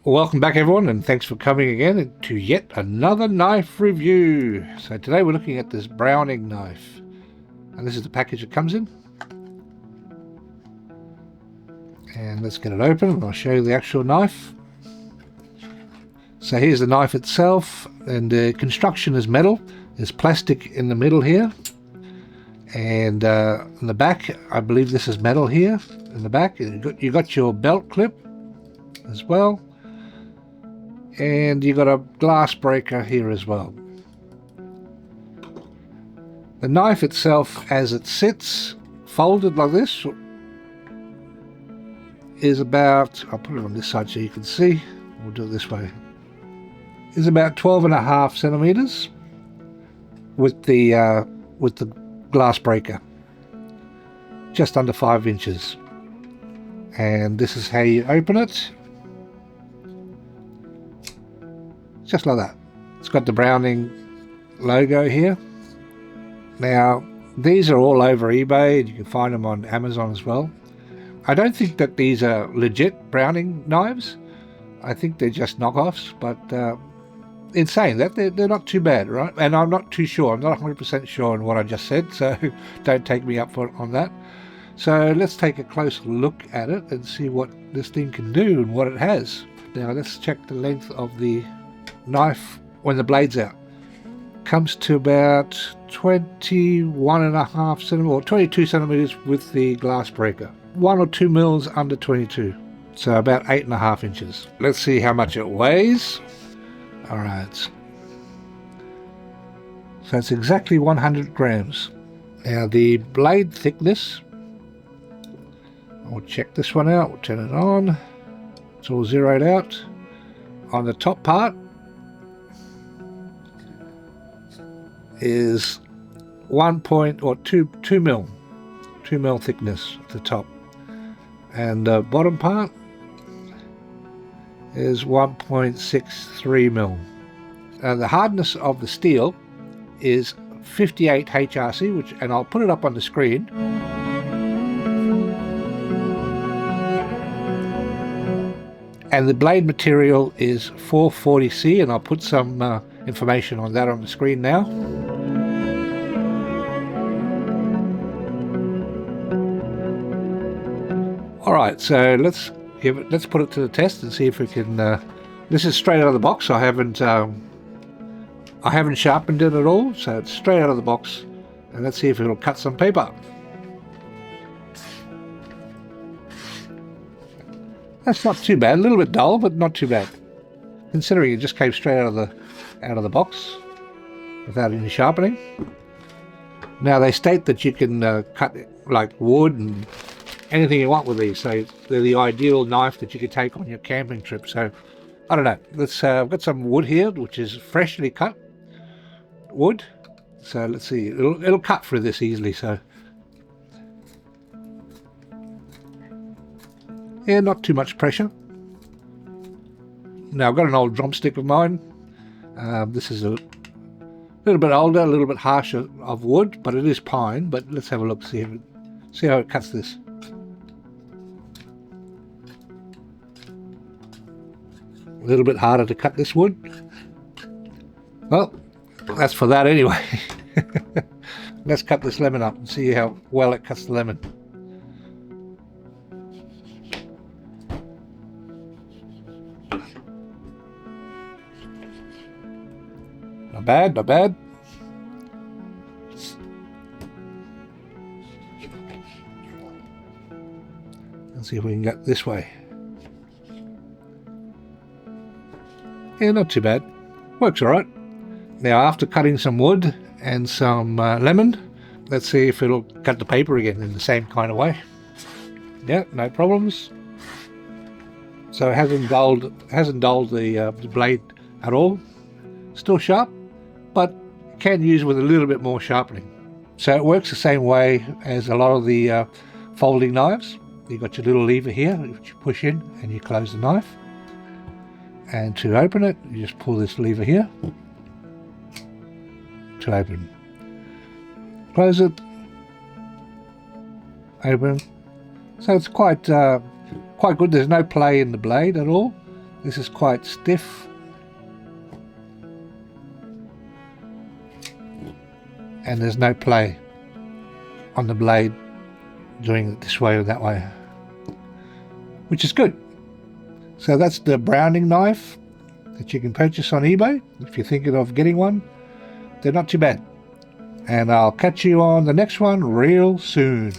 Welcome back everyone, and thanks for coming again to yet another knife review. So today we're looking at this Browning knife, and this is the package it comes in. And let's get it open and I'll show you the actual knife. So here's the knife itself, and the construction is metal. There's plastic in the middle here, and in the back I believe this is metal here in the back. You got your belt clip as well, and you got a glass breaker here as well. The knife itself, as it sits folded like this, is about, I'll put it on this side so you can see, we'll do it this way, is about 12.5 centimeters with the glass breaker, just under 5 inches. And this is how you open it. Just like that. It's got the Browning logo here. Now these are all over eBay, and you can find them on Amazon as well. I don't think that these are legit Browning knives. I think they're just knockoffs, but in saying that, they're not too bad, right? And I'm not too sure, I'm not 100% sure on what I just said, so don't take me up on that. So let's take a closer look at it and see what this thing can do and what it has. Now let's check the length of the knife when the blade's out. Comes to about 21.5 centimeters or 22 centimeters with the glass breaker. 1 or 2 mils under 22, so about 8.5 inches. Let's see how much it weighs. All right, so it's exactly 100 grams. Now the blade thickness, I'll check this one out. We'll turn it on. It's all zeroed out. On the top part is 2 mil thickness at the top, and the bottom part is 1.63 mil. The hardness of the steel is 58 HRC, and I'll put it up on the screen. And the blade material is 440C, and I'll put some information on that on the screen now. Alright, so let's put it to the test and see if we can. This is straight out of the box. I haven't sharpened it at all, so it's straight out of the box, and let's see if it'll cut some paper. That's not too bad. A little bit dull, but not too bad, considering it just came straight out of the box without any sharpening. Now they state that you can cut like wood and anything you want with these, so they're the ideal knife that you could take on your camping trip. So I don't know. Let's I've got some wood here, which is freshly cut wood. So let's see. It'll cut through this easily. So yeah, not too much pressure. Now I've got an old drumstick of mine. This is a little bit older, a little bit harsher of wood, but it is pine. But let's have a look, see how it cuts this. A little bit harder to cut this wood. Well, that's for that anyway. Let's cut this lemon up and see how well it cuts the lemon. Not bad, not bad. Let's see if we can get this way. Yeah, not too bad. Works alright. Now after cutting some wood and some lemon, let's see if it'll cut the paper again in the same kind of way. Yeah, no problems. So it hasn't dulled the blade at all. Still sharp, but can use with a little bit more sharpening. So it works the same way as a lot of the folding knives. You've got your little lever here, which you push in and you close the knife. And to open it, you just pull this lever here to open. Close it, open. So it's quite good. There's no play in the blade at all. This is quite stiff. And there's no play on the blade doing it this way or that way, which is good. So that's the browning knife that you can purchase on eBay. If you're thinking of getting one, they're not too bad. And I'll catch you on the next one real soon.